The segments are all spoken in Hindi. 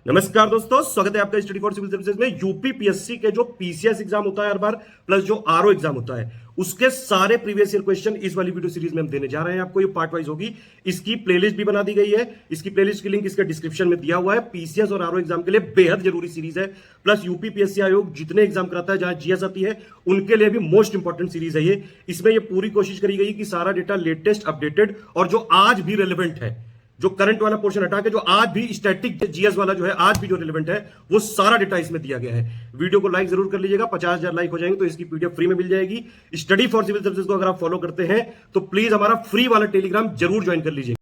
नमस्कार दोस्तों, स्वागत है आपका स्टडी फॉर सिविल सर्विसेज में। यूपी पीएससी के जो पीसीएस एग्जाम होता है हर बार, प्लस जो आरओ एग्जाम होता है, उसके सारे प्रीवियस ईयर क्वेश्चन इस वाली वीडियो सीरीज में हम देने जा रहे हैं आपको। ये पार्ट वाइज होगी। इसकी प्लेलिस्ट भी बना दी गई है। इसकी प्लेलिस्ट की लिंक इसके डिस्क्रिप्शन में दिया हुआ है। पीसीएस और आरओ एग्जाम के लिए बेहद जरूरी सीरीज है। प्लस यूपी पीएससी आयोग जितने एग्जाम कराता है, जहां जीएस आती है, उनके लिए भी मोस्ट इंपॉर्टेंट सीरीज है ये। इसमें ये पूरी कोशिश करी गई कि सारा डेटा लेटेस्ट, अपडेटेड और जो आज भी रेलिवेंट है, जो करंट वाला पोर्शन हटा के जो आज भी स्टैटिक जीएस वाला जो है, आज भी जो रिलेवेंट है, वो सारा डेटा इसमें दिया गया है। वीडियो को लाइक जरूर कर लीजिएगा। 50,000 लाइक हो जाएंगे तो इसकी पीडीएफ फ्री में मिल जाएगी। स्टडी फॉर सिविल सर्विसेज को अगर आप फॉलो करते हैं तो प्लीज हमारा फ्री वाला टेलीग्राम जरूर ज्वाइन कर लीजिए।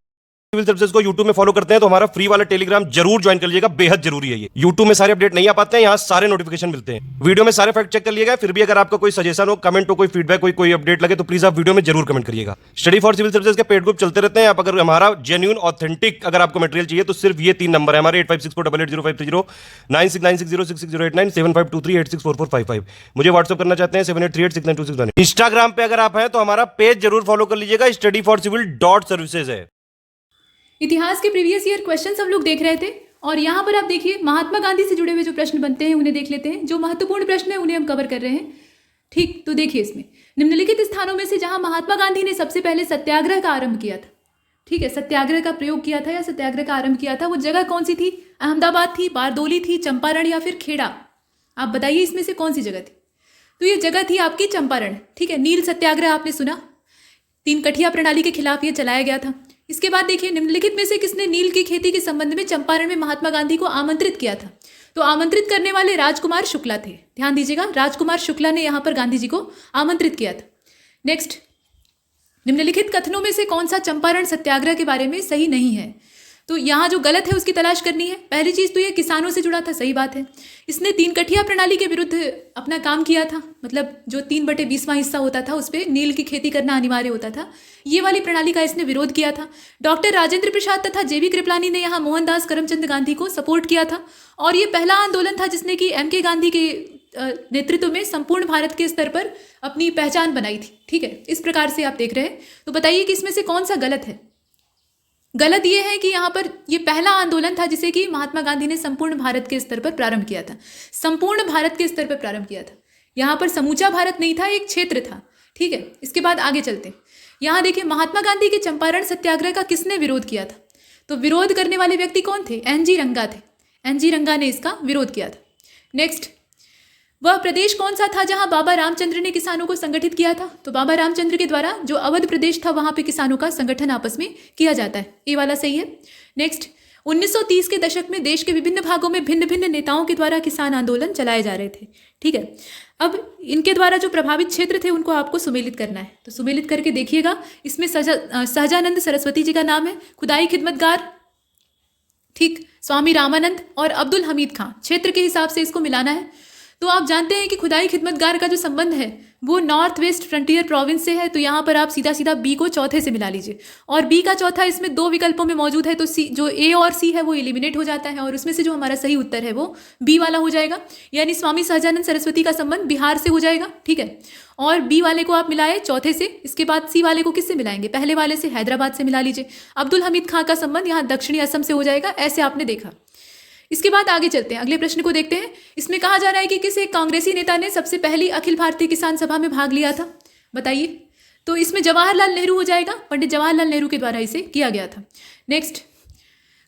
सिविल सर्विसेज को यूट्यूब में फॉलो करते हैं तो हमारा फ्री वाला टेलीग्राम जरूर ज्वाइन कर लीजिएगा। बेहद जरूरी है ये। यूट्यूब में सारे अपडेट नहीं आ पाते हैं, यहाँ सारे नोटिफिकेशन मिलते हैं। वीडियो में सारे फैक्ट चेक कर लिएगा। फिर भी अगर आपका कोई सजेशन हो, कमेंट हो, कोई फीडबैक, कोई अपडेट लगे तो प्लीज आप वीडियो में जरूर कमेंट करिएगा। स्टडी फॉर सिविल सर्विसेज के पेड ग्रुप चलते रहते हैं। आप अगर हमारा जेन्युइन ऑथेंटिक अगर आपको मटेरियल चाहिए तो सिर्फ ये 3 नंबर है हमारे: 8564880530, 9696066089, 7523864455। मुझे व्हाट्सअप करना चाहते हैं 7838692618। इंस्टाग्राम पे अगर आप हैं तो हमारा पेज जरूर फॉलो कर लीजिएगा। स्टडी फॉर सिविल .सर्विसेज है। इतिहास के प्रीवियस ईयर क्वेश्चंस हम लोग देख रहे थे और यहाँ पर आप देखिए महात्मा गांधी से जुड़े हुए जो प्रश्न बनते हैं उन्हें देख लेते हैं। जो महत्वपूर्ण प्रश्न है उन्हें हम कवर कर रहे हैं। ठीक, तो देखिए इसमें निम्नलिखित स्थानों में से जहाँ महात्मा गांधी ने सबसे पहले सत्याग्रह का आरंभ किया था, ठीक है, सत्याग्रह का प्रयोग किया था या सत्याग्रह का आरंभ किया था, वो जगह कौन सी थी? अहमदाबाद थी, बारदोली थी, चंपारण या फिर खेड़ा? आप बताइए इसमें से कौन सी जगह थी? तो ये जगह थी आपकी चंपारण। ठीक है, नील सत्याग्रह आपने सुना, 3 कठिया प्रणाली के खिलाफ ये चलाया गया था। इसके बाद देखिए निम्नलिखित में से किसने नील की खेती के संबंध में चंपारण में महात्मा गांधी को आमंत्रित किया था? तो आमंत्रित करने वाले राजकुमार शुक्ला थे। ध्यान दीजिएगा, राजकुमार शुक्ला ने यहां पर गांधी जी को आमंत्रित किया था। नेक्स्ट, निम्नलिखित कथनों में से कौन सा चंपारण सत्याग्रह के बारे में सही नहीं है? तो यहाँ जो गलत है उसकी तलाश करनी है। पहली चीज़ तो ये किसानों से जुड़ा था, सही बात है। इसने 3 कठिया प्रणाली के विरुद्ध अपना काम किया था, मतलब जो 3/20वां हिस्सा होता था उस पर नील की खेती करना अनिवार्य होता था, ये वाली प्रणाली का इसने विरोध किया था। डॉक्टर राजेंद्र प्रसाद तथा जेबी कृपलानी ने यहाँ मोहनदास करमचंद गांधी को सपोर्ट किया था और ये पहला आंदोलन था जिसने कि एम के गांधी के नेतृत्व में संपूर्ण भारत के स्तर पर अपनी पहचान बनाई थी। ठीक है, इस प्रकार से आप देख रहे हैं। तो बताइए कि इसमें से कौन सा गलत है? गलत ये है कि यहाँ पर ये पहला आंदोलन था जिसे कि महात्मा गांधी ने संपूर्ण भारत के स्तर पर प्रारंभ किया था। संपूर्ण भारत के स्तर पर प्रारंभ किया था। यहाँ पर समूचा भारत नहीं था, एक क्षेत्र था। ठीक है, इसके बाद आगे चलते हैं। यहाँ देखिए महात्मा गांधी के चंपारण सत्याग्रह का किसने विरोध किया था? तो विरोध करने वाले व्यक्ति कौन थे? एनजी रंगा थे। एनजी रंगा ने इसका विरोध किया था। नेक्स्ट, वह प्रदेश कौन सा था जहां बाबा रामचंद्र ने किसानों को संगठित किया था? तो बाबा रामचंद्र के द्वारा जो अवध प्रदेश था वहां पे किसानों का संगठन आपस में किया जाता है। ये वाला सही है। नेक्स्ट, 1930 के दशक में देश के विभिन्न भागों में भिन्न भिन्न नेताओं के द्वारा किसान आंदोलन चलाए जा रहे थे। ठीक है, अब इनके द्वारा जो प्रभावित क्षेत्र थे उनको आपको सुमेलित करना है। तो सुमेलित करके देखिएगा। इसमें सहजानंद सरस्वती जी का नाम है, खुदाई खिदमतगार, ठीक, स्वामी रामानंद और अब्दुल हमीद खां। क्षेत्र के हिसाब से इसको मिलाना है। तो आप जानते हैं कि खुदाई खिदमतगार का जो संबंध है वो नॉर्थ वेस्ट फ्रंटियर प्रोविंस से है। तो यहाँ पर आप सीधा सीधा बी को चौथे से मिला लीजिए और बी का चौथा इसमें 2 विकल्पों में मौजूद है। तो सी, जो ए और सी है वो एलिमिनेट हो जाता है और उसमें से जो हमारा सही उत्तर है वो बी वाला हो जाएगा। यानी स्वामी सहजानंद सरस्वती का संबंध बिहार से हो जाएगा। ठीक है, और बी वाले को आप मिलाए चौथे से। इसके बाद सी वाले को किससे मिलाएंगे? पहले वाले से, हैदराबाद से मिला लीजिए। अब्दुल हमीद खां का संबंध यहाँ दक्षिणी असम से हो जाएगा। ऐसे आपने देखा। इसके बाद आगे चलते हैं, अगले प्रश्न को देखते हैं। इसमें कहा जा रहा है कि किस एक कांग्रेसी नेता ने सबसे पहली अखिल भारतीय किसान सभा में भाग लिया था? बताइए। तो इसमें जवाहरलाल नेहरू हो जाएगा। पंडित जवाहरलाल नेहरू के द्वारा इसे किया गया था। नेक्स्ट,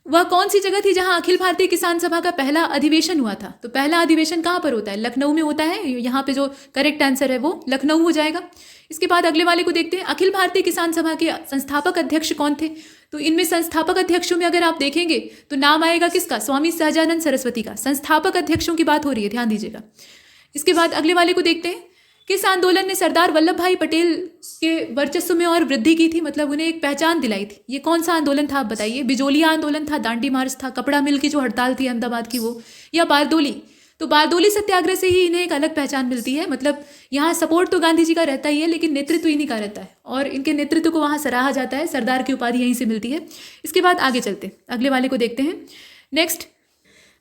वह कौन सी जगह थी जहां अखिल भारतीय किसान सभा का पहला अधिवेशन हुआ था? तो पहला अधिवेशन कहाँ पर होता है? लखनऊ में होता है। यहाँ पे जो करेक्ट आंसर है वो लखनऊ हो जाएगा। इसके बाद अगले वाले को देखते हैं। अखिल भारतीय किसान सभा के संस्थापक अध्यक्ष कौन थे? तो इनमें संस्थापक अध्यक्षों में अगर आप देखेंगे तो नाम आएगा किसका? स्वामी सहजानंद सरस्वती का। संस्थापक अध्यक्षों की बात हो रही है, ध्यान दीजिएगा। इसके बाद अगले वाले को देखते हैं। किस आंदोलन ने सरदार वल्लभ भाई पटेल के वर्चस्व में और वृद्धि की थी, मतलब उन्हें एक पहचान दिलाई थी? ये कौन सा आंदोलन था आप बताइए? बिजोलिया आंदोलन था, दांडी मार्च था, कपड़ा मिल की जो हड़ताल थी अहमदाबाद की वो, या बारदोली? तो बारदोली सत्याग्रह से ही इन्हें एक अलग पहचान मिलती है। मतलब यहाँ सपोर्ट तो गांधी जी का रहता ही है लेकिन नेतृत्व इन्हीं का रहता है और इनके नेतृत्व को वहाँ सराहा जाता है। सरदार की उपाधि यहीं से मिलती है। इसके बाद आगे चलते हैं, अगले वाले को देखते हैं। नेक्स्ट,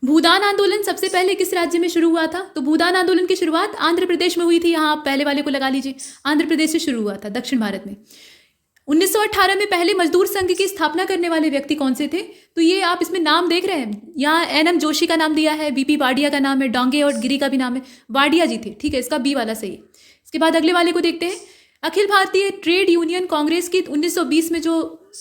भूदान आंदोलन सबसे पहले किस राज्य में शुरू हुआ था? तो भूदान आंदोलन की शुरुआत आंध्र प्रदेश में हुई थी। यहाँ आप पहले वाले को लगा लीजिए, आंध्र प्रदेश से शुरू हुआ था, दक्षिण भारत में। 1918 में पहले मजदूर संघ की स्थापना करने वाले व्यक्ति कौन से थे? तो ये आप इसमें नाम देख रहे हैं, यहाँ एन.एम. जोशी का नाम दिया है, बीपी वाडिया का नाम है, डोंगे और गिरी का भी नाम है, वाडिया जी थे। ठीक है, इसका बी वाला सही है। इसके बाद अगले वाले को देखते हैं। अखिल भारतीय ट्रेड यूनियन कांग्रेस की 1920 में जो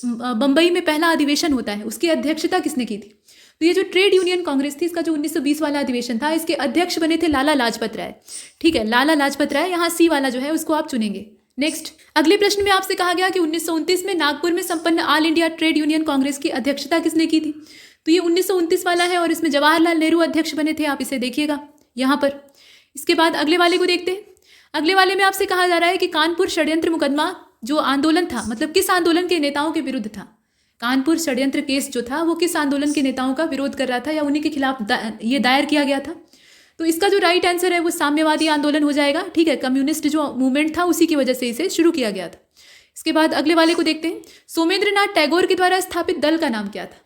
बम्बई में पहला अधिवेशन होता है, उसकी अध्यक्षता किसने की थी? तो ये जो ट्रेड यूनियन कांग्रेस थी, इसका जो 1920 वाला अधिवेशन था, इसके अध्यक्ष बने थे लाला लाजपत राय। ठीक है, लाला लाजपत राय, यहाँ सी वाला जो है उसको आप चुनेंगे। नेक्स्ट, अगले प्रश्न में आपसे कहा गया कि 1929 में नागपुर में संपन्न all India trade union Congress की अध्यक्षता किसने की थी? तो ये 1929 वाला है और इसमें जवाहरलाल नेहरू अध्यक्ष बने थे, आप इसे देखिएगा यहाँ पर। इसके बाद अगले वाले को देखते हैं। अगले वाले में आपसे कहा जा रहा है कि कानपुर षड्यंत्र मुकदमा जो आंदोलन था, मतलब किस आंदोलन के नेताओं के विरुद्ध था? कानपुर षड्यंत्र केस जो था वो किस आंदोलन के नेताओं का विरोध कर रहा था या उन्हीं के खिलाफ ये दायर किया गया था? तो इसका जो राइट आंसर है वो साम्यवादी आंदोलन हो जाएगा। ठीक है, कम्युनिस्ट जो मूवमेंट था उसी की वजह से इसे शुरू किया गया था। इसके बाद अगले वाले को देखते हैं। सोमेंद्रनाथ टैगोर के द्वारा स्थापित दल का नाम क्या था?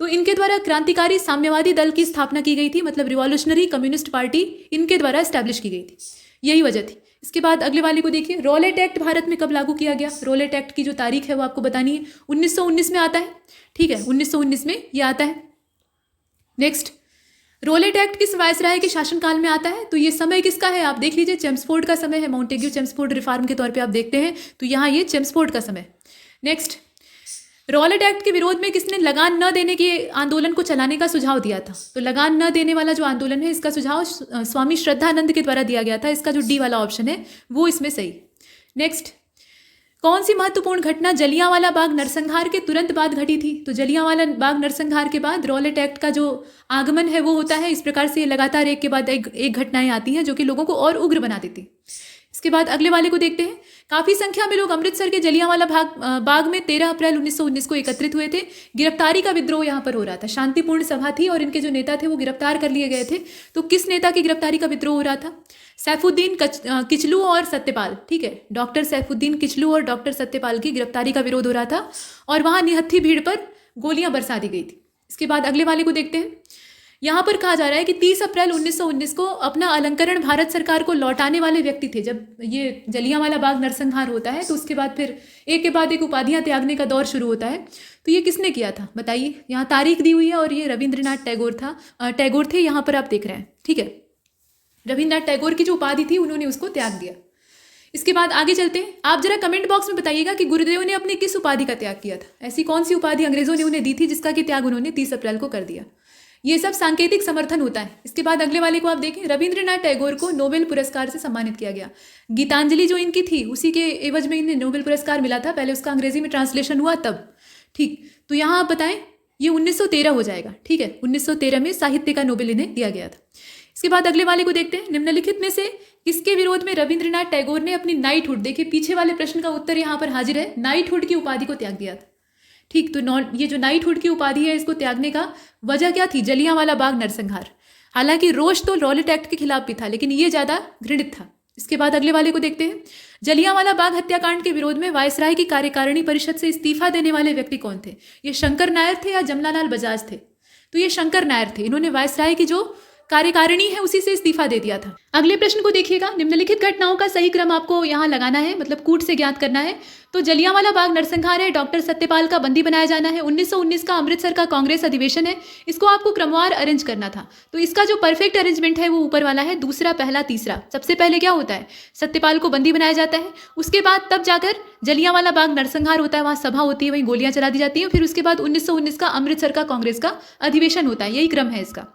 तो इनके द्वारा क्रांतिकारी साम्यवादी दल की स्थापना की गई थी, मतलब रिवॉल्यूशनरी कम्युनिस्ट पार्टी इनके द्वारा एस्टैब्लिश की गई थी, यही वजह थी। इसके बाद अगले वाले को देखिए। रॉलेट एक्ट भारत में कब लागू किया गया? रॉलेट एक्ट की जो तारीख है वो आपको बतानी है। 1919 में आता है। ठीक है, 1919 में ये आता है। नेक्स्ट, रॉलेट एक्ट किस वायसराय के शासनकाल में आता है? तो ये समय किसका है आप देख लीजिए, चेम्सफोर्ड का समय है। माउंटेग्यू चेम्सफोर्ड रिफॉर्म के तौर पे आप देखते हैं तो यहाँ ये चेम्सफोर्ड का समय। नेक्स्ट, रॉलेट एक्ट के विरोध में किसने लगान न देने के आंदोलन को चलाने का सुझाव दिया था? तो लगान न देने वाला जो आंदोलन है, इसका सुझाव स्वामी श्रद्धानंद के द्वारा दिया गया था। इसका जो डी वाला ऑप्शन है वो इसमें सही। नेक्स्ट, कौन सी महत्वपूर्ण घटना जलियांवाला बाग नरसंहार के तुरंत बाद घटी थी? तो जलियांवाला बाग नरसंहार के बाद रॉलेट एक्ट का जो आगमन है वो होता है। इस प्रकार से लगातार एक के बाद एक घटनाएं आती हैं जो कि लोगों को और उग्र बना देती। इसके बाद अगले वाले को देखते हैं। काफ़ी संख्या में लोग अमृतसर के जलियांवाला बाग में 13 अप्रैल 1919 को एकत्रित हुए थे। गिरफ्तारी का विद्रोह यहाँ पर हो रहा था, शांतिपूर्ण सभा थी और इनके जो नेता थे वो गिरफ्तार कर लिए गए थे। तो किस नेता की गिरफ्तारी का विद्रोह हो रहा था? सैफुद्दीन किचलू और सत्यपाल। ठीक है, डॉक्टर सैफुद्दीन किचलू और डॉक्टर सत्यपाल की गिरफ्तारी का विरोध हो रहा था और वहाँ निहत्थी भीड़ पर गोलियां बरसा दी गई थी। इसके बाद अगले वाले को देखते हैं। यहाँ पर कहा जा रहा है कि 30 अप्रैल 1919 को अपना अलंकरण भारत सरकार को लौटाने वाले व्यक्ति थे। जब ये जलियांवाला बाग नरसंहार होता है तो उसके बाद फिर एक के बाद एक उपाधियां त्यागने का दौर शुरू होता है। तो ये किसने किया था बताइए? यहाँ तारीख दी हुई है और ये रविंद्रनाथ टैगोर थे, यहाँ पर आप देख रहे हैं। ठीक है, रविंद्रनाथ टैगोर की जो उपाधि थी उन्होंने उसको त्याग दिया। इसके बाद आगे चलते हैं। आप जरा कमेंट बॉक्स में बताइएगा कि गुरुदेव ने अपनी किस उपाधि का त्याग किया था? ऐसी कौन सी उपाधि अंग्रेजों ने उन्हें दी थी जिसका कि त्याग उन्होंने 30 अप्रैल को कर दिया? ये सब सांकेतिक समर्थन होता है। इसके बाद अगले वाले को आप देखें। रविंद्रनाथ टैगोर को नोबेल पुरस्कार से सम्मानित किया गया। गीतांजलि जो इनकी थी उसी के एवज में इन्हें नोबेल पुरस्कार मिला था। पहले उसका अंग्रेजी में ट्रांसलेशन हुआ तब। ठीक, तो यहाँ आप बताएं, ये 1913 हो जाएगा। ठीक है, 1913 में साहित्य का नोबेल इन्हें दिया गया था। इसके बाद अगले वाले को देखते हैं। निम्नलिखित में से किसके विरोध में रविंद्रनाथ टैगोर ने अपनी नाइटहुड, देखिए पीछे वाले प्रश्न का उत्तर यहाँ पर हाजिर है, नाइटहुड की उपाधि को त्याग दिया था। ठीक, तो ये जो नाइटहुड की उपाधि है इसको त्यागने का वजह क्या थी? जलियांवाला बाग नरसंहार। हालांकि रोष तो रॉलेट एक्ट के खिलाफ भी था लेकिन ये ज़्यादा घृणित था। इसके बाद अगले वाले को देखते हैं। जलियांवाला बाग हत्याकांड के विरोध में वायसराय की कार्यकारिणी परिषद से इस्तीफा देने वाले व्यक्ति कौन थे? ये शंकर नायर थे या जमनालाल बजाज थे? तो ये शंकर नायर थे। इन्होंने वायसराय की जो कार्यकारिणी है उसी से इस्तीफा दे दिया था। अगले प्रश्न को देखिएगा। निम्नलिखित घटनाओं का सही क्रम आपको यहाँ लगाना है, मतलब कूट से ज्ञात करना है। तो जलियांवाला बाग नरसंहार है, डॉक्टर सत्यपाल का बंदी बनाया जाना है, 1919 का अमृतसर का कांग्रेस अधिवेशन है। इसको आपको क्रमवार अरेंज करना था। तो इसका जो परफेक्ट अरेंजमेंट है वो ऊपर वाला है, दूसरा, पहला, तीसरा। सबसे पहले क्या होता है? सत्यपाल को बंदी बनाया जाता है, उसके बाद तब जाकर जलियांवाला बाग नरसंहार होता है, वहाँ सभा होती है, वहीं गोलियां चला दी जाती हैं, फिर उसके बाद 1919 का अमृतसर का कांग्रेस का अधिवेशन होता है। यही क्रम है इसका।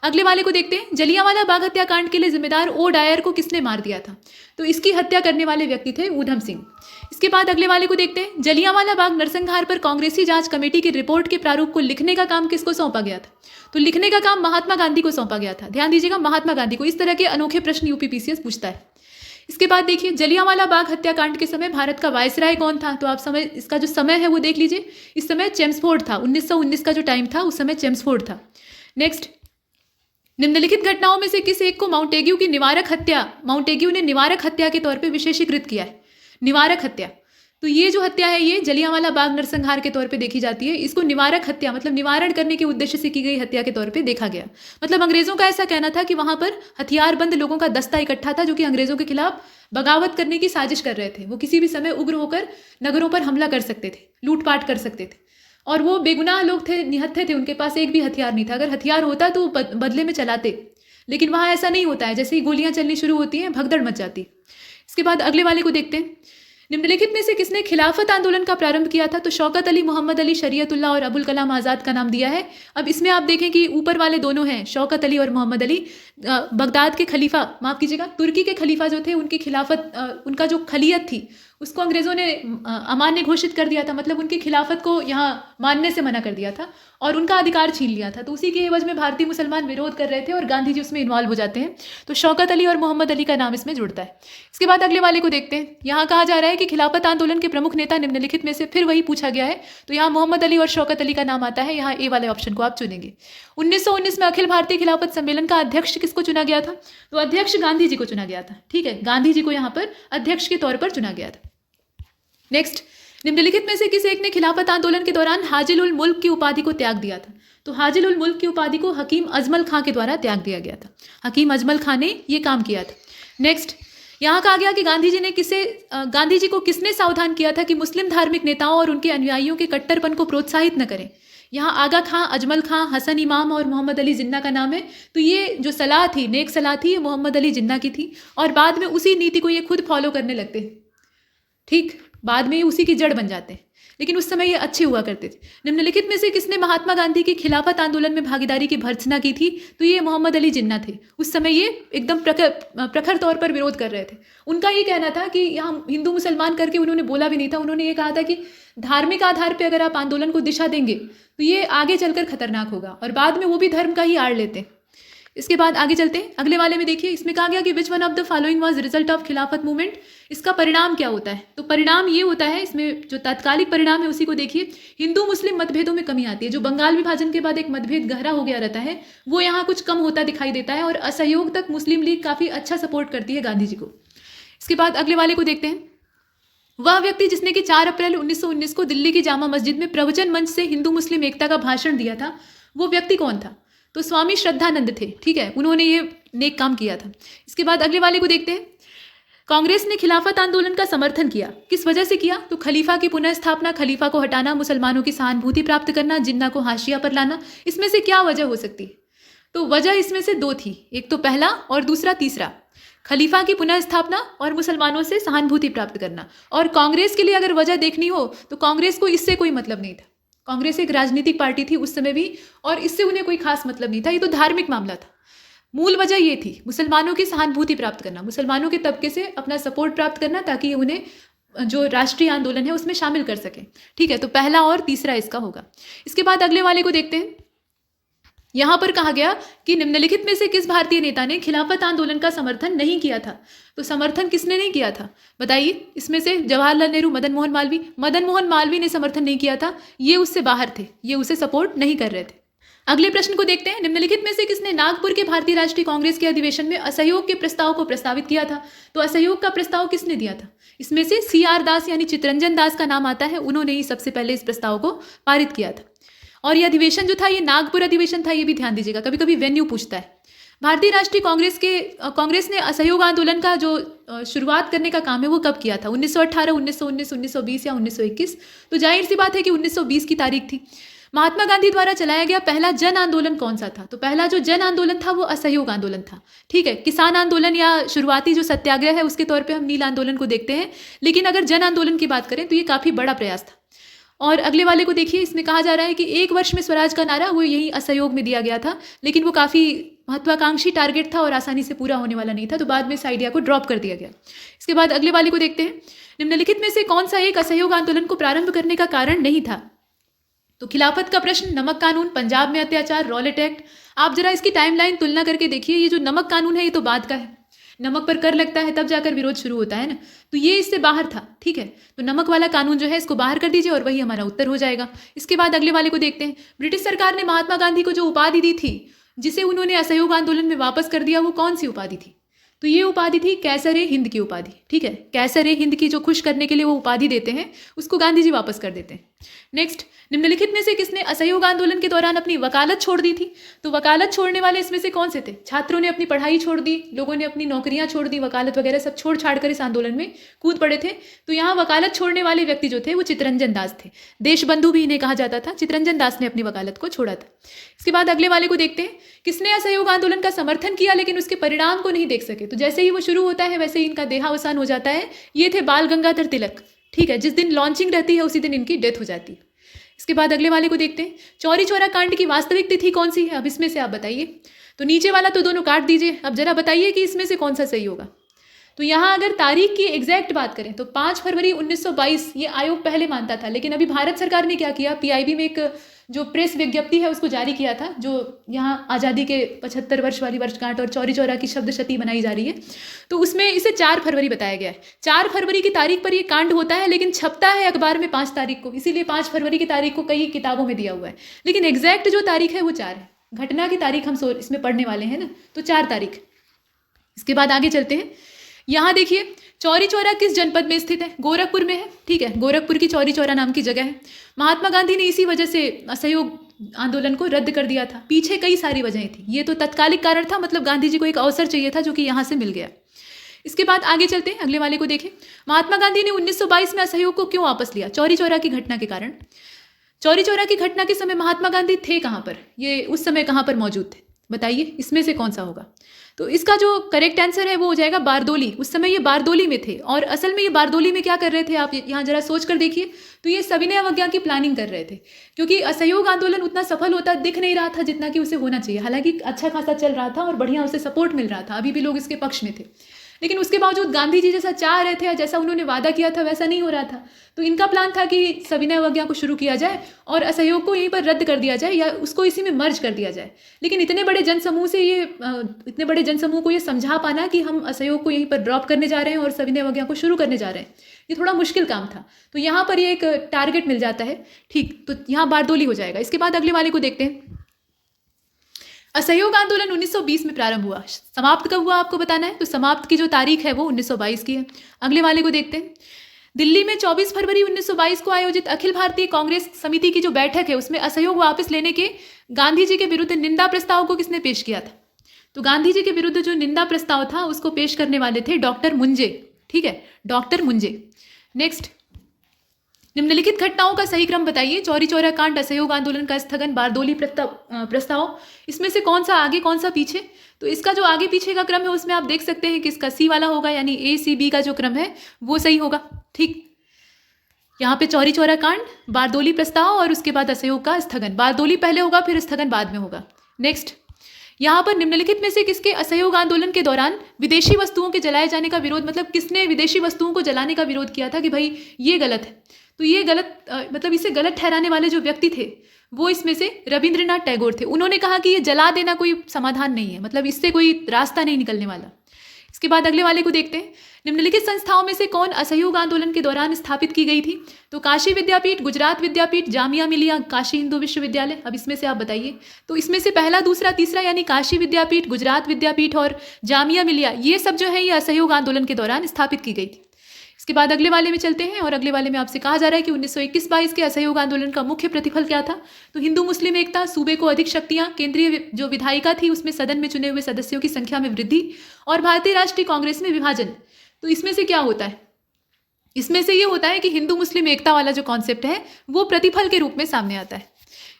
अगले वाले को देखते हैं। जलियांवाला बाग हत्याकांड के लिए जिम्मेदार ओ डायर को किसने मार दिया था? तो इसकी हत्या करने वाले व्यक्ति थे ऊधम सिंह। इसके बाद अगले वाले को देखते हैं। जलियांवाला बाग नरसंहार पर कांग्रेसी जांच कमेटी की रिपोर्ट के प्रारूप को लिखने का काम किसको सौंपा गया था? तो लिखने का काम महात्मा गांधी को सौंपा गया था। ध्यान दीजिएगा, महात्मा गांधी को। इस तरह के अनोखे प्रश्न यूपीपीसीएस पूछता है। इसके बाद देखिए, जलियांवाला बाग हत्याकांड के समय भारत का वायसराय कौन था? तो आप समय, इसका जो समय है वो देख लीजिए। इस समय चेम्सफोर्ड था। 1919 का जो टाइम था उस समय चेम्सफोर्ड था। नेक्स्ट, निम्नलिखित घटनाओं में से किस एक को माउंटेग्यू की निवारक हत्या, माउंटेग्यू ने निवारक हत्या के तौर पे विशेषीकृत किया है? निवारक हत्या, तो ये जो हत्या है ये जलियांवाला बाग नरसंहार के तौर पे देखी जाती है। इसको निवारक हत्या मतलब निवारण करने के उद्देश्य से की गई हत्या के तौर पे देखा गया। मतलब अंग्रेजों का ऐसा कहना था कि वहां पर हथियारबंद लोगों का दस्ता इकट्ठा था जो कि अंग्रेजों के खिलाफ बगावत करने की साजिश कर रहे थे। वो किसी भी समय उग्र होकर नगरों पर हमला कर सकते थे, लूटपाट कर सकते थे, और वो बेगुनाह लोग थे, निहत्थे थे, उनके पास एक भी हथियार नहीं था। अगर हथियार होता तो वो बदले में चलाते, लेकिन वहाँ ऐसा नहीं होता है। जैसे ही गोलियां चलनी शुरू होती हैं भगदड़ मच जाती है। इसके बाद अगले वाले को देखते हैं। निम्नलिखित में से किसने खिलाफत आंदोलन का प्रारंभ किया था? तो शौकत अली, मोहम्मद अली शरीयतुल्लाह और अबुल कलाम आज़ाद का नाम दिया है। अब इसमें आप देखें कि ऊपर वाले दोनों हैं, शौकत अली और मोहम्मद अली, बगदाद के खलीफा, माफ़ कीजिएगा, तुर्की के खलीफा जो थे, उनकी खिलाफत, उनका जो खलियत थी उसको अंग्रेज़ों ने अमान्य घोषित कर दिया था। मतलब उनकी खिलाफत को यहाँ मानने से मना कर दिया था और उनका अधिकार छीन लिया था। तो उसी के एवज में भारतीय मुसलमान विरोध कर रहे थे और गांधी जी उसमें इन्वॉल्व हो जाते हैं। तो शौकत अली और मोहम्मद अली का नाम इसमें जुड़ता है। इसके बाद अगले वाले को देखते हैं। यहाँ कहा जा रहा है कि खिलाफत आंदोलन के प्रमुख नेता निम्नलिखित में से, फिर वही पूछा गया है। तो यहाँ मोहम्मद अली और शौकत अली का नाम आता है। यहाँ ए वाले ऑप्शन को आप चुनेंगे। 1919 में अखिल भारतीय खिलाफत सम्मेलन का अध्यक्ष किसको चुना गया था? तो अध्यक्ष गांधी जी को चुना गया था। ठीक है, गांधी जी को यहाँ पर अध्यक्ष के तौर पर चुना गया था। नेक्स्ट, निम्नलिखित में से किस एक ने खिलाफत आंदोलन के दौरान हाजिल उल मुल्क की उपाधि को त्याग दिया था? तो हाजिल उल मुल्क की उपाधि को हकीम अजमल खां के द्वारा त्याग दिया गया था। हकीम अजमल खां ने ये काम किया था। नेक्स्ट, यहाँ कहा गया कि गांधी जी को किसने सावधान किया था कि मुस्लिम धार्मिक नेताओं और उनके अनुयायियों के कट्टरपन को प्रोत्साहित न करें? यहाँ आगा खां, अजमल खां, हसन इमाम और मोहम्मद अली जिन्ना का नाम है। तो ये जो सलाह थी, नेक सलाह थी, ये मोहम्मद अली जिन्ना की थी और बाद में उसी नीति को ये खुद फॉलो करने लगते हैं। ठीक, बाद में ये उसी की जड़ बन जाते हैं, लेकिन उस समय ये अच्छे हुआ करते थे। निम्नलिखित में से किसने महात्मा गांधी की खिलाफत आंदोलन में भागीदारी की भर्त्सना की थी? तो ये मोहम्मद अली जिन्ना थे। उस समय ये एकदम प्रखर तौर पर विरोध कर रहे थे। उनका ये कहना था कि यहाँ हिंदू मुसलमान करके उन्होंने बोला भी नहीं था। उन्होंने ये कहा था कि धार्मिक आधार पर अगर आप आंदोलन को दिशा देंगे तो ये आगे चलकर खतरनाक होगा, और बाद में वो भी धर्म का ही आड़ लेते हैं। इसके बाद आगे चलते हैं। अगले वाले में देखिए, इसमें कहा गया कि which one of the following was result of खिलाफत मूवमेंट। इसका परिणाम क्या होता है? तो परिणाम ये होता है, इसमें जो तात्कालिक परिणाम है उसी को देखिए। हिंदू मुस्लिम मतभेदों में कमी आती है। जो बंगाल विभाजन के बाद एक मतभेद गहरा हो गया रहता है, वो यहाँ कुछ कम होता दिखाई देता है, और असहयोग तक मुस्लिम लीग काफ़ी अच्छा सपोर्ट करती है गांधी जी को। इसके बाद अगले वाले को देखते हैं। वह व्यक्ति जिसने कि 4 अप्रैल 1919 को दिल्ली की जामा मस्जिद में प्रवचन मंच से हिंदू मुस्लिम एकता का भाषण दिया था, वो व्यक्ति कौन था? तो स्वामी श्रद्धानंद थे। ठीक है, उन्होंने ये नेक काम किया था। इसके बाद अगले वाले को देखते हैं। कांग्रेस ने खिलाफत आंदोलन का समर्थन किया, किस वजह से किया? तो खलीफा की पुनर्स्थापना, खलीफा को हटाना, मुसलमानों की सहानुभूति प्राप्त करना, जिन्ना को हाशिया पर लाना। इसमें से क्या वजह हो सकती है? तो वजह इसमें से 2 थी, एक तो पहला और दूसरा तीसरा, खलीफा की पुनर्स्थापना और मुसलमानों से सहानुभूति प्राप्त करना। और कांग्रेस के लिए अगर वजह देखनी हो तो कांग्रेस को इससे कोई मतलब नहीं था। कांग्रेस एक राजनीतिक पार्टी थी उस समय भी, और इससे उन्हें कोई खास मतलब नहीं था। ये तो धार्मिक मामला था। मूल वजह ये थी मुसलमानों की सहानुभूति प्राप्त करना, मुसलमानों के तबके से अपना सपोर्ट प्राप्त करना, ताकि ये उन्हें जो राष्ट्रीय आंदोलन है उसमें शामिल कर सके। ठीक है, तो पहला और तीसरा इसका होगा। इसके बाद अगले वाले को देखते हैं। यहाँ पर कहा गया कि निम्नलिखित में से किस भारतीय नेता ने खिलाफत आंदोलन का समर्थन नहीं किया था? तो समर्थन किसने नहीं किया था बताइए? इसमें से जवाहरलाल नेहरू, मदन मोहन मालवीय ने समर्थन नहीं किया था। ये उससे बाहर थे, ये उसे सपोर्ट नहीं कर रहे थे। अगले प्रश्न को देखते हैं। निम्नलिखित में से किसने नागपुर के भारतीय राष्ट्रीय कांग्रेस के अधिवेशन में असहयोग के प्रस्ताव को प्रस्तावित किया था? तो असहयोग का प्रस्ताव किसने दिया था? इसमें से CR दास यानी चितरंजन दास का नाम आता है। उन्होंने ही सबसे पहले इस प्रस्ताव को पारित किया था। और ये अधिवेशन जो था ये नागपुर अधिवेशन था, ये भी ध्यान दीजिएगा, कभी कभी वेन्यू पूछता है। भारतीय राष्ट्रीय कांग्रेस ने असहयोग आंदोलन का जो शुरुआत करने का काम है वो कब किया था? 1918, 1919, 1920 या 1921? तो जाहिर सी बात है कि 1920 की तारीख थी। महात्मा गांधी द्वारा चलाया गया पहला जन आंदोलन कौन सा था? तो पहला जो जन आंदोलन था वो असहयोग आंदोलन था। ठीक है, किसान आंदोलन या शुरुआती जो सत्याग्रह है उसके तौर पे हम नील आंदोलन को देखते हैं, लेकिन अगर जन आंदोलन की बात करें तो ये काफ़ी बड़ा प्रयास था। और अगले वाले को देखिए, इसमें कहा जा रहा है कि 1 वर्ष में स्वराज का नारा वो यही असहयोग में दिया गया था, लेकिन वो काफ़ी महत्वाकांक्षी टारगेट था और आसानी से पूरा होने वाला नहीं था, तो बाद में इस आइडिया को ड्रॉप कर दिया गया। इसके बाद अगले वाले को देखते हैं। निम्नलिखित में से कौन सा एक असहयोग आंदोलन को प्रारंभ करने का कारण नहीं था? तो खिलाफत का प्रश्न, नमक कानून, पंजाब में अत्याचार, रॉलेट एक्ट। आप जरा इसकी टाइमलाइन तुलना करके देखिए। ये जो नमक कानून है ये तो बाद का है, नमक पर कर लगता है तब जाकर विरोध शुरू होता है ना, तो ये इससे बाहर था। ठीक है, तो नमक वाला कानून जो है इसको बाहर कर दीजिए और वही हमारा उत्तर हो जाएगा। इसके बाद अगले वाले को देखते हैं। ब्रिटिश सरकार ने महात्मा गांधी को जो उपाधि दी थी, जिसे उन्होंने असहयोग आंदोलन में वापस कर दिया, वो कौन सी उपाधि थी? तो ये उपाधि थी कैसर ए हिंद की उपाधि, ठीक है। कैसर ए हिंद की जो खुश करने के लिए वो उपाधि देते हैं, उसको गांधी जी वापस कर देते हैं। नेक्स्ट, निम्नलिखित में से किसने असहयोग आंदोलन के दौरान अपनी वकालत छोड़ दी थी? तो वकालत छोड़ने वाले इसमें से कौन से थे? छात्रों ने अपनी पढ़ाई छोड़ दी, लोगों ने अपनी नौकरियां छोड़ दी, वकालत वगैरह सब छोड़ छाड़ कर इस आंदोलन में कूद पड़े थे। तो यहाँ वकालत छोड़ने वाले व्यक्ति जो थे वो चित्तरंजन दास थे। देशबंधु भी इन्हें कहा जाता था। चित्तरंजन दास ने अपनी वकालत को छोड़ा था। इसके बाद अगले वाले को देखते हैं, किसने असहयोग आंदोलन का समर्थन किया लेकिन उसके परिणाम को नहीं देख सके? तो जैसे ही वो शुरू होता है वैसे ही इनका देहावसान हो जाता है। ये थे बाल गंगाधर तिलक, ठीक है। जिस दिन लॉन्चिंग रहती है उसी दिन इनकी डेथ हो जाती है। इसके बाद अगले वाले को देखते हैं, चौरी चौरा कांड की वास्तविक तिथि कौन सी है? अब इसमें से आप बताइए। तो नीचे वाला तो दोनों काट दीजिए, अब जरा बताइए कि इसमें से कौन सा सही होगा। तो यहाँ अगर तारीख की एग्जैक्ट बात करें तो 5 फरवरी 1922 ये आयोग पहले मानता था, लेकिन अभी भारत सरकार ने क्या किया, पीआईबी में एक जो प्रेस विज्ञप्ति है उसको जारी किया था, जो यहाँ आज़ादी के 75 वर्ष वाली वर्षगांठ और चौरी चौरा की शब्दशती मनाई जा रही है। तो उसमें इसे 4 फरवरी बताया गया है। 4 फरवरी की तारीख पर ये कांड होता है, लेकिन छपता है अखबार में 5 तारीख को, इसीलिए 5 फरवरी की तारीख को कई किताबों में दिया हुआ है, लेकिन एग्जैक्ट जो तारीख है वो 4 है। घटना की तारीख हम इसमें पढ़ने वाले हैं ना, तो 4 तारीख। इसके बाद आगे चलते हैं। यहाँ देखिए, चौरी चौरा किस जनपद में स्थित है? गोरखपुर में है, ठीक है। गोरखपुर की चौरी चौरा नाम की जगह है। महात्मा गांधी ने इसी वजह से असहयोग आंदोलन को रद्द कर दिया था। पीछे कई सारी वजहें थी, ये तो तत्कालिक कारण था, मतलब गांधी जी को एक अवसर चाहिए था जो कि यहाँ से मिल गया। इसके बाद आगे चलते हैं, अगले वाले को देखें। महात्मा गांधी ने 1922 में असहयोग को क्यों वापस लिया? चौरी चौरा की घटना के कारण। चौरी चौरा की घटना के समय महात्मा गांधी थे कहाँ पर? ये उस समय कहाँ पर मौजूद थे? बताइए, इसमें से कौन सा होगा? तो इसका जो करेक्ट आंसर है वो हो जाएगा बारदोली। उस समय ये बारदोली में थे, और असल में ये बारदोली में क्या कर रहे थे आप यहाँ जरा सोच कर देखिए। तो ये सविनय अवज्ञा की प्लानिंग कर रहे थे, क्योंकि असहयोग आंदोलन उतना सफल होता दिख नहीं रहा था जितना कि उसे होना चाहिए। हालांकि अच्छा खासा चल रहा था और बढ़िया उसे सपोर्ट मिल रहा था, अभी भी लोग इसके पक्ष में थे, लेकिन उसके बावजूद गांधी जी जैसा चाह रहे थे या जैसा उन्होंने वादा किया था वैसा नहीं हो रहा था। तो इनका प्लान था कि सविनय अवज्ञा को शुरू किया जाए और असहयोग को यहीं पर रद्द कर दिया जाए या उसको इसी में मर्ज कर दिया जाए। लेकिन इतने बड़े जनसमूह को ये समझा पाना कि हम असहयोग को यहीं पर ड्रॉप करने जा रहे हैं और सविनय अवज्ञा को शुरू करने जा रहे हैं, ये थोड़ा मुश्किल काम था। तो यहाँ पर ये एक टारगेट मिल जाता है, ठीक। तो यहाँ बारदोली हो जाएगा। इसके बाद अगले वाले को देखते हैं। असहयोग आंदोलन 1920 में प्रारंभ हुआ, समाप्त कब हुआ आपको बताना है। तो समाप्त की जो तारीख है वो 1922 की है। अगले वाले को देखते हैं। दिल्ली में 24 फरवरी 1922 को आयोजित अखिल भारतीय कांग्रेस समिति की जो बैठक है उसमें असहयोग वापस लेने के गांधी जी के विरुद्ध निंदा प्रस्ताव को किसने पेश किया था? तो गांधी जी के विरुद्ध जो निंदा प्रस्ताव था उसको पेश करने वाले थे डॉक्टर मुंजे, ठीक है, डॉक्टर मुंजे। नेक्स्ट, निम्नलिखित घटनाओं का सही क्रम बताइए। चौरी चौरा कांड, असहयोग आंदोलन का स्थगन, बारदोली प्रस्ताव, इसमें से कौन सा आगे कौन सा पीछे? तो इसका जो आगे पीछे का क्रम है उसमें आप देख सकते हैं कि इसका सी वाला होगा, यानी ACB का जो क्रम है वो सही होगा, ठीक। यहाँ पे चौरी चौरा कांड, बारदोली प्रस्ताव और उसके बाद असहयोग का स्थगन। बारदोली पहले होगा, फिर स्थगन बाद में होगा। नेक्स्ट, यहाँ पर निम्नलिखित में से किसके असहयोग आंदोलन के दौरान विदेशी वस्तुओं के जलाए जाने का विरोध, मतलब किसने विदेशी वस्तुओं को जलाने का विरोध किया था कि भाई ये गलत है? तो ये गलत मतलब इसे गलत ठहराने वाले जो व्यक्ति थे वो इसमें से रविंद्रनाथ टैगोर थे। उन्होंने कहा कि ये जला देना कोई समाधान नहीं है, मतलब इससे कोई रास्ता नहीं निकलने वाला। इसके बाद अगले वाले को देखते हैं। निम्नलिखित संस्थाओं में से कौन असहयोग आंदोलन के दौरान स्थापित की गई थी? तो काशी विद्यापीठ, गुजरात विद्यापीठ, जामिया मिलिया, काशी हिंदू विश्वविद्यालय। अब इसमें से आप बताइए। तो इसमें से पहला, दूसरा, तीसरा, यानी काशी विद्यापीठ, गुजरात विद्यापीठ और जामिया मिलिया, ये सब जो है ये असहयोग आंदोलन के दौरान स्थापित की गई थी। इसके बाद अगले वाले में चलते हैं, और अगले वाले में आपसे कहा जा रहा है कि 1921-22 के असहयोग आंदोलन का मुख्य प्रतिफल क्या था? तो हिंदू मुस्लिम एकता, सूबे को अधिक शक्तियां, केंद्रीय जो विधायिका थी उसमें सदन में चुने हुए सदस्यों की संख्या में वृद्धि और भारतीय राष्ट्रीय कांग्रेस में विभाजन। तो इसमें से क्या होता है? इसमें से ये होता है कि हिंदू मुस्लिम एकता वाला जो कॉन्सेप्ट है वो प्रतिफल के रूप में सामने आता है।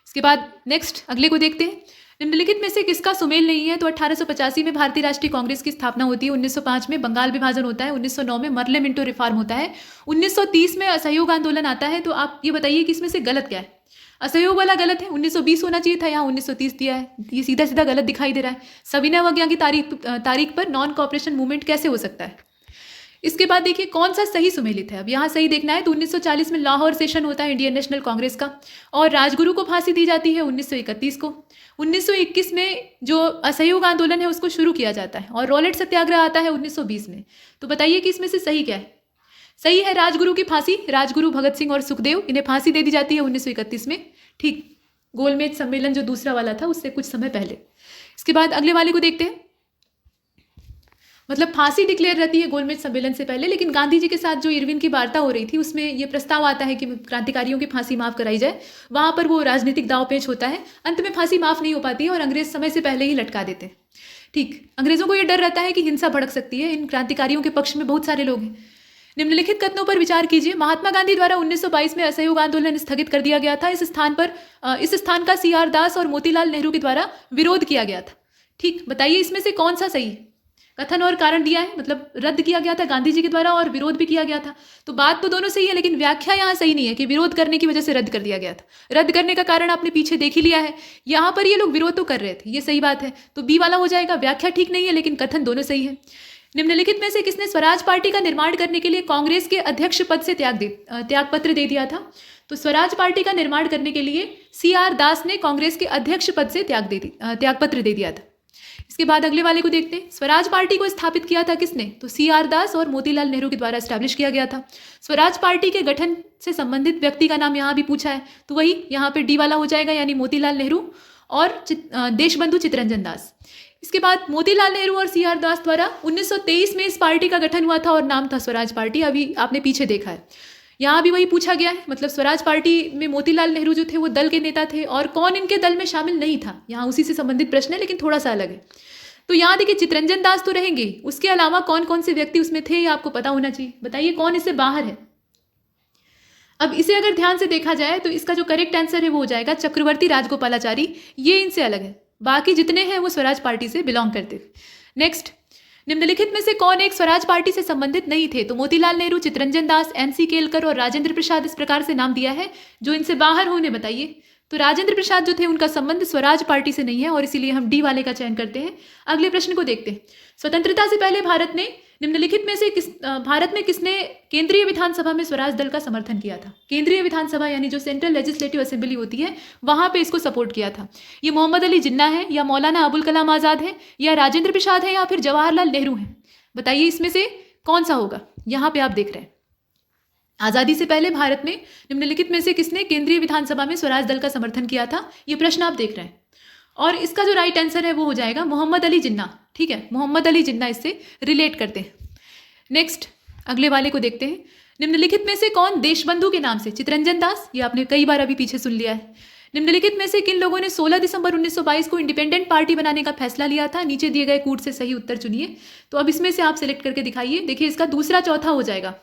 इसके बाद नेक्स्ट अगले को देखते हैं। निम्नलिखित में से किसका सुमेल नहीं है? तो 1885 में भारतीय राष्ट्रीय कांग्रेस की स्थापना होती है, 1905 में बंगाल विभाजन होता है, 1909 में मर्ले मिंटो रिफॉर्म होता है, 1930 में असहयोग आंदोलन आता है। तो आप ये बताइए कि इसमें से गलत क्या है? असहयोग वाला गलत है, 1920 होना चाहिए था, यहाँ 1930 दिया है, ये सीधा सीधा गलत दिखाई दे रहा है। सविनय अवज्ञा की तारीख पर नॉन कॉपरेशन मूवमेंट कैसे हो सकता है? इसके बाद देखिए कौन सा सही सुमेलित है। अब यहाँ सही देखना है। तो 1940 में लाहौर सेशन होता है इंडियन नेशनल कांग्रेस का, और राजगुरु को फांसी दी जाती है 1931 को। 1921 में जो असहयोग आंदोलन है उसको शुरू किया जाता है, और रॉलेट सत्याग्रह आता है 1920 में। तो बताइए कि इसमें से सही क्या है? सही है राजगुरु की फांसी। राजगुरु भगत सिंह और सुखदेव, इन्हें फांसी दे दी जाती है 1931 में, ठीक। गोलमेज सम्मेलन जो दूसरा वाला था उससे कुछ समय पहले। इसके बाद अगले वाले को देखते हैं। मतलब फांसी डिक्लेयर रहती है गोलमेज सम्मेलन से पहले, लेकिन गांधी जी के साथ जो इरविन की वार्ता हो रही थी उसमें ये प्रस्ताव आता है कि क्रांतिकारियों की फांसी माफ कराई जाए। वहां पर वो राजनीतिक दांवपेच होता है, अंत में फांसी माफ नहीं हो पाती है और अंग्रेज समय से पहले ही लटका देते हैं। ठीक, अंग्रेजों को ये डर रहता है कि हिंसा भड़क सकती है, इन क्रांतिकारियों के पक्ष में बहुत सारे लोग हैं। निम्नलिखित कथनों पर विचार कीजिए। महात्मा गांधी द्वारा 1922 में असहयोग आंदोलन स्थगित कर दिया गया था। इस स्थान का CR दास और मोतीलाल नेहरू के द्वारा विरोध किया गया था। ठीक, बताइए इसमें से कौन सा सही है? कथन और कारण दिया है, मतलब रद्द किया गया था गांधी जी के द्वारा और विरोध भी किया गया था, तो बात तो दोनों सही है, लेकिन व्याख्या यहाँ सही नहीं है कि विरोध करने की वजह से रद्द कर दिया गया था। रद्द करने का कारण आपने पीछे देख ही लिया है, यहाँ पर ये लोग विरोध तो कर रहे थे, ये सही बात है, तो बी वाला हो जाएगा। व्याख्या ठीक नहीं है लेकिन कथन दोनों सही है। निम्नलिखित में से किसने स्वराज पार्टी का निर्माण करने के लिए कांग्रेस के अध्यक्ष पद से त्याग पत्र दे दिया था? तो स्वराज पार्टी का निर्माण करने के लिए CR दास ने कांग्रेस के अध्यक्ष पद से त्याग पत्र दे दिया था। इसके बाद अगले वाले को देखते हैं। स्वराज पार्टी को स्थापित किया था किसने? तो CR दास और मोतीलाल नेहरू के द्वारा एस्टैब्लिश किया गया था। स्वराज पार्टी के गठन से संबंधित व्यक्ति का नाम यहाँ भी पूछा है, तो वही यहाँ पे डी वाला हो जाएगा, यानी मोतीलाल नेहरू और देशबंधु चित्तरंजन दास। इसके बाद मोतीलाल नेहरू और CR दास द्वारा 1923 में इस पार्टी का गठन हुआ था और नाम था स्वराज पार्टी। अभी आपने पीछे देखा है, यहाँ भी वही पूछा गया है, मतलब स्वराज पार्टी में मोतीलाल नेहरू जो थे वो दल के नेता थे और कौन इनके दल में शामिल नहीं था, यहाँ उसी से संबंधित प्रश्न है लेकिन थोड़ा सा अलग है। तो यहाँ देखिए चित्तरंजन दास तो रहेंगे, उसके अलावा कौन कौन से व्यक्ति उसमें थे ये आपको पता होना चाहिए। बताइए कौन इससे बाहर है? अब इसे अगर ध्यान से देखा जाए तो इसका जो करेक्ट आंसर है वो हो जाएगा चक्रवर्ती राजगोपालाचारी, ये इनसे अलग है, बाकी जितने हैं वो स्वराज पार्टी से बिलोंग करते थे। नेक्स्ट, निम्नलिखित में से कौन एक स्वराज पार्टी से संबंधित नहीं थे? तो मोतीलाल नेहरू, चित्तरंजन दास, NC केलकर और राजेंद्र प्रसाद इस प्रकार से नाम दिया है। जो इनसे बाहर होने बताइए। तो राजेंद्र प्रसाद जो थे उनका संबंध स्वराज पार्टी से नहीं है और इसीलिए हम डी वाले का चयन करते हैं। अगले प्रश्न को देखते हैं। स्वतंत्रता से पहले भारत में किसने केंद्रीय विधानसभा में स्वराज दल का समर्थन किया था? केंद्रीय विधानसभा यानी जो सेंट्रल लेजिस्लेटिव असेंबली होती है वहां पे इसको सपोर्ट किया था। ये मोहम्मद अली जिन्ना है या मौलाना अबुल कलाम आजाद है या राजेंद्र प्रसाद है या फिर जवाहरलाल नेहरू है? बताइए इसमें से कौन सा होगा? यहाँ पे आप देख रहे हैं आजादी से पहले भारत में निम्नलिखित में से किसने केंद्रीय विधानसभा में स्वराज दल का समर्थन किया था, ये प्रश्न आप देख रहे हैं। और इसका जो राइट आंसर है वो हो जाएगा मोहम्मद अली जिन्ना। ठीक है, मोहम्मद अली जिन्ना इससे रिलेट करते हैं। नेक्स्ट, अगले वाले को देखते हैं। निम्नलिखित में से कौन देशबंधु के नाम से? चित्तरंजन दास, ये आपने कई बार अभी पीछे सुन लिया है। निम्नलिखित में से किन लोगों ने 16 दिसंबर 1922 को इंडिपेंडेंट पार्टी बनाने का फैसला लिया था? नीचे दिए गए कूट से सही उत्तर चुनिए। तो अब इसमें से आप सिलेक्ट करके दिखाइए। देखिए इसका दूसरा चौथा हो जाएगा।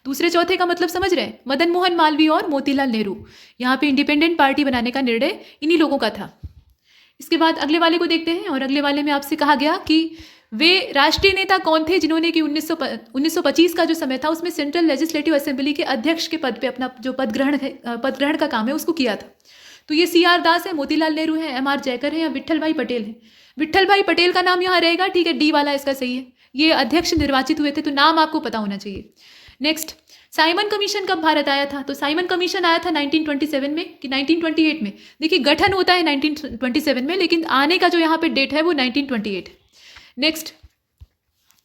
दूसरे चौथे का मतलब समझ रहे हैं? मदन मोहन मालवीय और मोतीलाल नेहरू। यहाँ पे इंडिपेंडेंट पार्टी बनाने का निर्णय इन्हीं लोगों का था। इसके बाद अगले वाले को देखते हैं और अगले वाले में आपसे कहा गया कि वे राष्ट्रीय नेता कौन थे जिन्होंने कि 1925 का जो समय था उसमें सेंट्रल लेजिस्लेटिव असेंबली के अध्यक्ष के पद पे अपना जो पद ग्रहण का काम है उसको किया था। तो ये CR दास है, मोतीलाल नेहरू है, MR जयकर है या विट्ठल भाई पटेल है? विट्ठल भाई पटेल का नाम यहाँ रहेगा। ठीक है, डी वाला इसका सही है। ये अध्यक्ष निर्वाचित हुए थे, तो नाम आपको पता होना चाहिए। नेक्स्ट, साइमन कमीशन कब भारत आया था? तो साइमन कमीशन आया था 1927 में कि 1928 में? देखिए गठन होता है 1927 में, लेकिन आने का जो यहाँ पे डेट है वो 1928। नेक्स्ट,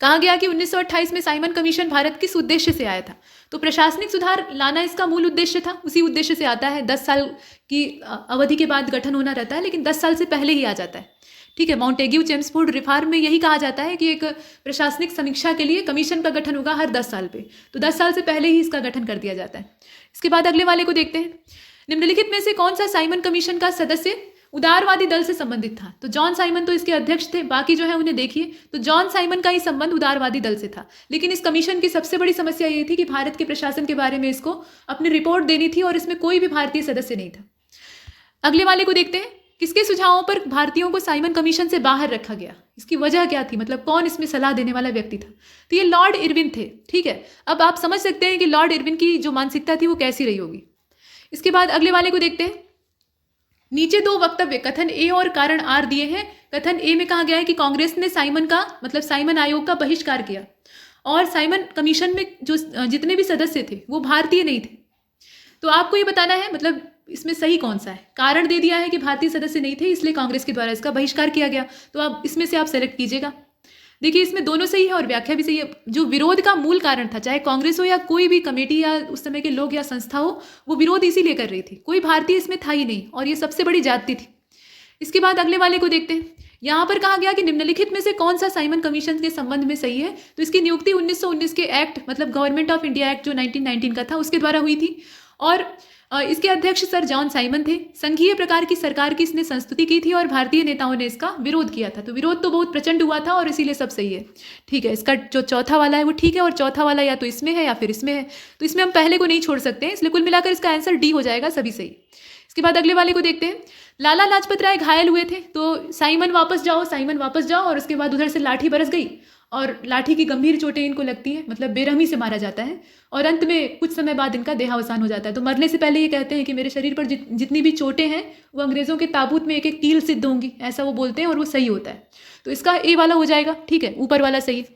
कहा गया कि 1928 में साइमन कमीशन भारत किस उद्देश्य से आया था? तो प्रशासनिक सुधार लाना इसका मूल उद्देश्य था, उसी उद्देश्य से आता है। 10 साल की अवधि के बाद गठन होना रहता है, लेकिन 10 साल से पहले ही आ जाता है। ठीक है, माउंटेग्यू चेम्सफोर्ड रिफॉर्म में यही कहा जाता है कि एक प्रशासनिक समीक्षा के लिए कमीशन का गठन होगा हर 10 साल पे, तो 10 साल से पहले ही इसका गठन कर दिया जाता है। इसके बाद अगले वाले को देखते हैं। निम्नलिखित में से कौन सा साइमन कमीशन का सदस्य उदारवादी दल से संबंधित था? तो जॉन साइमन तो इसके अध्यक्ष थे, बाकी जो है उन्हें देखिए। तो जॉन साइमन का ही संबंध उदारवादी दल से था, लेकिन इस कमीशन की सबसे बड़ी समस्या ये थी कि भारत के प्रशासन के बारे में इसको अपनी रिपोर्ट देनी थी और इसमें कोई भी भारतीय सदस्य नहीं था। अगले वाले को देखते हैं। किसके सुझावों पर भारतीयों को साइमन कमीशन से बाहर रखा गया? इसकी वजह क्या थी, मतलब कौन इसमें सलाह देने वाला व्यक्ति था? तो ये लॉर्ड इरविन थे। ठीक है, अब आप समझ सकते हैं कि लॉर्ड इरविन की जो मानसिकता थी वो कैसी रही होगी। इसके बाद अगले वाले को देखते हैं। नीचे दो वक्तव्य कथन ए और कारण आर दिए हैं। कथन ए में कहा गया है कि कांग्रेस ने साइमन आयोग का बहिष्कार किया और साइमन कमीशन में जो जितने भी सदस्य थे वो भारतीय नहीं थे। तो आपको ये बताना है मतलब इसमें सही कौन सा है। कारण दे दिया है कि भारतीय सदस्य नहीं थे, इसलिए कांग्रेस के द्वारा इसका बहिष्कार किया गया। तो आप इसमें से आप सेलेक्ट कीजिएगा। देखिए इसमें दोनों सही है और व्याख्या भी सही है। जो विरोध का मूल कारण था, चाहे कांग्रेस हो या कोई भी कमेटी या उस समय के लोग या संस्था हो, वो विरोध इसीलिए कर रही थी, कोई भारतीय इसमें था ही नहीं और ये सबसे बड़ी जाति थी। इसके बाद अगले वाले को देखते हैं। यहाँ पर कहा गया कि निम्नलिखित में से कौन सा साइमन कमीशन के संबंध में सही है। तो इसकी नियुक्ति 1919 के एक्ट मतलब गवर्नमेंट ऑफ इंडिया एक्ट जो 1919 का था उसके द्वारा हुई थी और इसके अध्यक्ष सर जॉन साइमन थे। संघीय प्रकार की सरकार की इसने संस्तुति की थी और भारतीय नेताओं ने इसका विरोध किया था। तो विरोध तो बहुत प्रचंड हुआ था और इसीलिए सब सही है। ठीक है, इसका जो चौथा वाला है वो ठीक है और चौथा वाला या तो इसमें है या फिर इसमें है, तो इसमें हम पहले को नहीं छोड़ सकते हैं, इसलिए कुल मिलाकर इसका आंसर डी हो जाएगा, सभी सही। इसके बाद अगले वाले को देखते हैं। लाला लाजपत राय घायल हुए थे तो साइमन वापस जाओ, साइमन वापस जाओ, और उसके बाद उधर से लाठी बरस गई और लाठी की गंभीर चोटें इनको लगती हैं, मतलब बेरहमी से मारा जाता है और अंत में कुछ समय बाद इनका देहावसान हो जाता है। तो मरने से पहले ये कहते हैं कि मेरे शरीर पर जितनी भी चोटें हैं वो अंग्रेज़ों के ताबूत में एक एक कील सिद्ध होंगी, ऐसा वो बोलते हैं और वो सही होता है। तो इसका ए वाला हो जाएगा। ठीक है, ऊपर वाला सही है।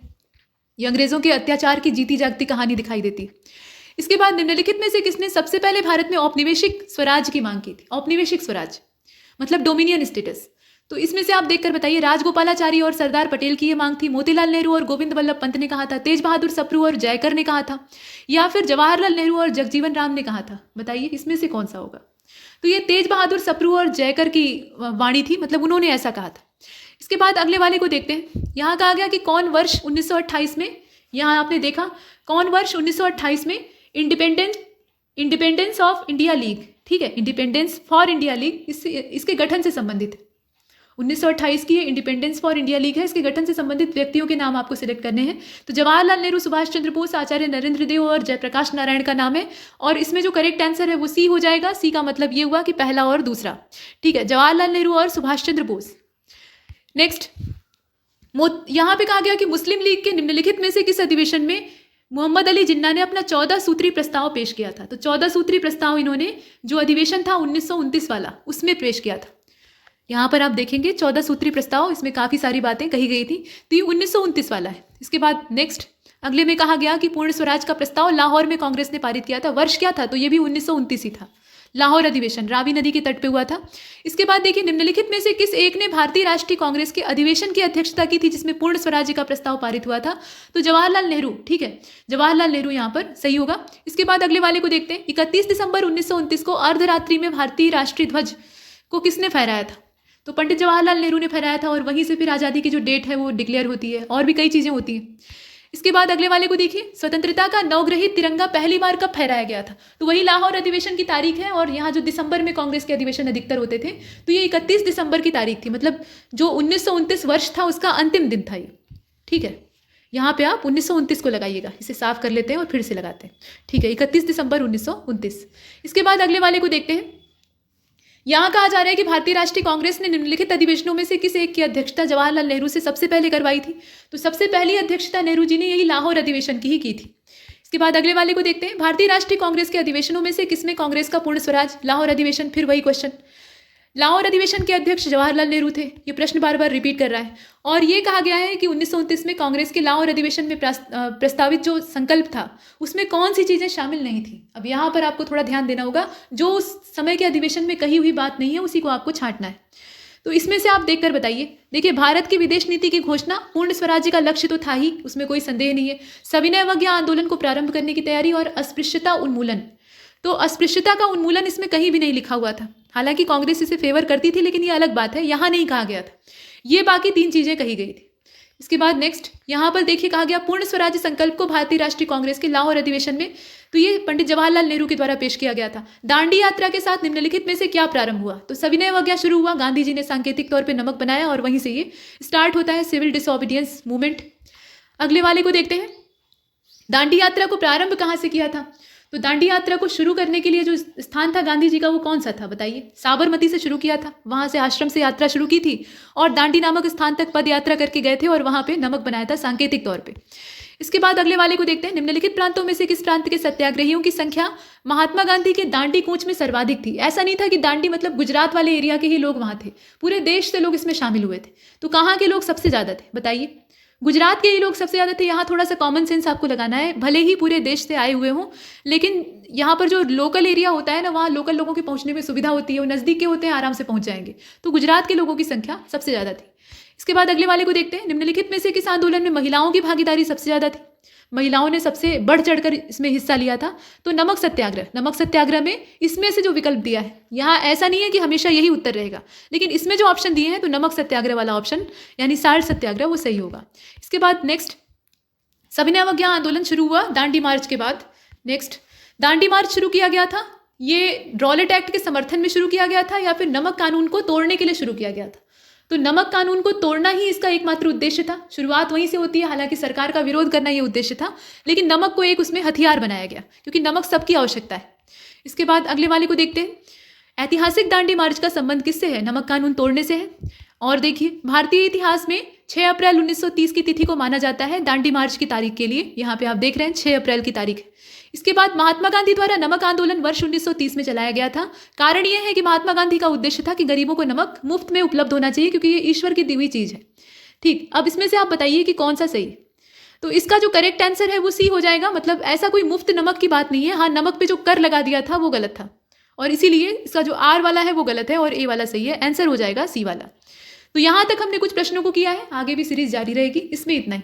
ये अंग्रेज़ों के अत्याचार की जीती जागती कहानी दिखाई देती है। इसके बाद निम्नलिखित में से किसने सबसे पहले भारत में औपनिवेशिक स्वराज की मांग की थी। औपनिवेशिक स्वराज मतलब डोमिनियन स्टेटस। तो इसमें से आप देखकर बताइए। राजगोपालाचारी और सरदार पटेल की ये मांग थी, मोतीलाल नेहरू और गोविंद वल्लभ पंत ने कहा था, तेज बहादुर सप्रू और जयकर ने कहा था, या फिर जवाहरलाल नेहरू और जगजीवन राम ने कहा था। बताइए इसमें से कौन सा होगा। तो ये तेज बहादुर सप्रू और जयकर की वाणी थी, मतलब उन्होंने ऐसा कहा था। इसके बाद अगले वाले को देखते हैं। यहाँ कहा गया कि कौन वर्ष 1928 में, यहाँ आपने देखा कौन वर्ष 1928 में इंडिपेंडेंस ऑफ इंडिया लीग, ठीक है, इंडिपेंडेंस फॉर इंडिया लीग इसके गठन से संबंधित है। 1928 की ये इंडिपेंडेंस फॉर इंडिया लीग है, इसके गठन से संबंधित व्यक्तियों के नाम आपको सिलेक्ट करने हैं। तो जवाहरलाल नेहरू, सुभाष चंद्र बोस, आचार्य नरेंद्र देव और जयप्रकाश नारायण का नाम है और इसमें जो करेक्ट आंसर है वो सी हो जाएगा। सी का मतलब ये हुआ कि पहला और दूसरा। ठीक है, जवाहरलाल नेहरू और सुभाष चंद्र बोस। नेक्स्ट, यहाँ पे कहा गया कि मुस्लिम लीग के निम्नलिखित में से किस अधिवेशन में मोहम्मद अली जिन्ना ने अपना 14 सूत्री प्रस्ताव पेश किया था। तो 14 सूत्री प्रस्ताव इन्होंने जो अधिवेशन था 1929 वाला उसमें पेश किया था। यहाँ पर आप देखेंगे 14 सूत्री प्रस्ताव, इसमें काफ़ी सारी बातें कही गई थी। तो ये 1929 वाला है। इसके बाद नेक्स्ट अगले में कहा गया कि पूर्ण स्वराज का प्रस्ताव लाहौर में कांग्रेस ने पारित किया था। वर्ष क्या था, तो ये भी 1929 ही था। लाहौर अधिवेशन रावी नदी के तट पे हुआ था। इसके बाद देखिए निम्नलिखित में से किस एक ने भारतीय राष्ट्रीय कांग्रेस के अधिवेशन की अध्यक्षता की थी जिसमें पूर्ण स्वराज्य का प्रस्ताव पारित हुआ था। तो जवाहरलाल नेहरू, ठीक है, जवाहरलाल नेहरू यहाँ पर सही होगा। इसके बाद अगले वाले को देखते हैं। 31 दिसंबर 1929 को अर्धरात्रि में भारतीय राष्ट्रीय ध्वज को किसने फहराया था। तो पंडित जवाहरलाल नेहरू ने फहराया था और वहीं से फिर आज़ादी की जो डेट है वो डिक्लेयर होती है और भी कई चीज़ें होती हैं। इसके बाद अगले वाले को देखिए। स्वतंत्रता का नवग्रहित तिरंगा पहली बार कब फहराया गया था। तो वही लाहौर अधिवेशन की तारीख है और यहाँ जो दिसंबर में कांग्रेस के अधिवेशन अधिकतर होते थे तो ये 31 दिसंबर की तारीख थी, मतलब जो 1929 वर्ष था उसका अंतिम दिन था ये। ठीक है, यहाँ पे आप 1929 को लगाइएगा। इसे साफ कर लेते हैं और फिर से लगाते हैं। ठीक है, 31 दिसंबर 1929। इसके बाद अगले वाले को देखते हैं। यहाँ कहा जा रहा है कि भारतीय राष्ट्रीय कांग्रेस ने निम्नलिखित अधिवेशनों में से किस एक की अध्यक्षता जवाहरलाल नेहरू से सबसे पहले करवाई थी। तो सबसे पहली अध्यक्षता नेहरू जी ने यही लाहौर अधिवेशन की ही की थी। इसके बाद अगले वाले को देखते हैं। भारतीय राष्ट्रीय कांग्रेस के अधिवेशनों में से किसमें कांग्रेस का पूर्ण स्वराज। लाहौर अधिवेशन, फिर वही क्वेश्चन। लाहौर अधिवेशन के अध्यक्ष जवाहरलाल नेहरू थे। ये प्रश्न बार बार रिपीट कर रहा है और ये कहा गया है कि 1929 में कांग्रेस के लाहौर अधिवेशन में प्रस्तावित जो संकल्प था उसमें कौन सी चीज़ें शामिल नहीं थी। अब यहाँ पर आपको थोड़ा ध्यान देना होगा, जो उस समय के अधिवेशन में कही हुई बात नहीं है उसी को आपको छांटना है। तो इसमें से आप देखकर बताइए। देखिए, भारत की विदेश नीति की घोषणा, पूर्ण स्वराज्य का लक्ष्य तो था ही, उसमें कोई संदेह नहीं है। सविनय अवज्ञा आंदोलन को प्रारंभ करने की तैयारी और अस्पृश्यता उन्मूलन। तो अस्पृश्यता का उन्मूलन इसमें कहीं भी नहीं लिखा हुआ था। हालांकि कांग्रेस इसे फेवर करती थी लेकिन ये अलग बात है, यहाँ नहीं कहा गया था। ये बाकी 3 चीज़ें कही गई थी। इसके बाद नेक्स्ट यहाँ पर देखिए कहा गया पूर्ण स्वराज्य संकल्प को भारतीय राष्ट्रीय कांग्रेस के लाहौर अधिवेशन में, तो ये पंडित जवाहरलाल नेहरू के द्वारा पेश किया गया था। दांडी यात्रा के साथ निम्नलिखित में से क्या प्रारंभ हुआ। तो सविनय अवज्ञा शुरू हुआ, गांधी जी ने सांकेतिक तौर पर नमक बनाया और वहीं से ये स्टार्ट होता है सिविल डिसओबीडियंस मूवमेंट। अगले वाले को देखते हैं। दांडी यात्रा को प्रारंभ कहाँ से किया था। तो दांडी यात्रा को शुरू करने के लिए जो स्थान था गांधी जी का वो कौन सा था बताइए। साबरमती से शुरू किया था, वहां से आश्रम से यात्रा शुरू की थी और दांडी नामक स्थान तक पद यात्रा करके गए थे और वहां पे नमक बनाया था सांकेतिक तौर पे। इसके बाद अगले वाले को देखते हैं। निम्नलिखित प्रांतों में से किस प्रांत के सत्याग्रहियों की संख्या महात्मा गांधी के दांडी कूच में सर्वाधिक थी। ऐसा नहीं था कि दांडी मतलब गुजरात वाले एरिया के ही लोग वहां थे, पूरे देश से लोग इसमें शामिल हुए थे। तो कहाँ के लोग सबसे ज्यादा थे बताइए। गुजरात के ही लोग सबसे ज़्यादा थे। यहाँ थोड़ा सा कॉमन सेंस आपको लगाना है, भले ही पूरे देश से आए हुए हों लेकिन यहाँ पर जो लोकल एरिया होता है ना, वहाँ लोकल लोगों के पहुँचने में सुविधा होती है, वो नज़दीक के होते हैं, आराम से पहुँच जाएंगे। तो गुजरात के लोगों की संख्या सबसे ज़्यादा थी। इसके बाद अगले वाले को देखते हैं। निम्नलिखित में से किस आंदोलन में महिलाओं की भागीदारी सबसे ज़्यादा थी। महिलाओं ने सबसे बढ़ चढ़कर इसमें हिस्सा लिया था। तो नमक सत्याग्रह में इसमें से जो विकल्प दिया है, यहाँ ऐसा नहीं है कि हमेशा यही उत्तर रहेगा, लेकिन इसमें जो ऑप्शन दिए हैं तो नमक सत्याग्रह वाला ऑप्शन यानी साल्ट सत्याग्रह वो सही होगा। इसके बाद नेक्स्ट, सविनय अवज्ञा आंदोलन शुरू हुआ दांडी मार्च के बाद। नेक्स्ट, दांडी मार्च शुरू किया गया था, ये रॉलेट एक्ट के समर्थन में शुरू किया गया था या फिर नमक कानून को तोड़ने के लिए शुरू किया गया था? तो नमक कानून को तोड़ना ही इसका एकमात्र उद्देश्य था। शुरुआत वहीं से होती है, हालांकि सरकार का विरोध करना ये उद्देश्य था, लेकिन नमक को एक उसमें हथियार बनाया गया क्योंकि नमक सबकी आवश्यकता है। इसके बाद अगले वाले को देखते हैं, ऐतिहासिक दांडी मार्च का संबंध किससे है? नमक कानून तोड़ने से है। और देखिए, भारतीय इतिहास में 6 अप्रैल 1930 की तिथि को माना जाता है दांडी मार्च की तारीख के लिए। यहाँ पे आप देख रहे हैं 6 अप्रैल की तारीख है। इसके बाद महात्मा गांधी द्वारा नमक आंदोलन वर्ष 1930 में चलाया गया था। कारण यह है कि महात्मा गांधी का उद्देश्य था कि गरीबों को नमक मुफ्त में उपलब्ध होना चाहिए क्योंकि ये ईश्वर की दी हुई चीज़ है। ठीक, अब इसमें से आप बताइए कि कौन सा सही है। तो इसका जो करेक्ट आंसर है वो सी हो जाएगा। मतलब ऐसा कोई मुफ्त नमक की बात नहीं है। हाँ, नमक पे जो कर लगा दिया था वो गलत था और इसीलिए इसका जो आर वाला है वो गलत है और ए वाला सही है। आंसर हो जाएगा सी वाला। तो यहाँ तक हमने कुछ प्रश्नों को किया है, आगे भी सीरीज जारी रहेगी। इसमें इतना ही।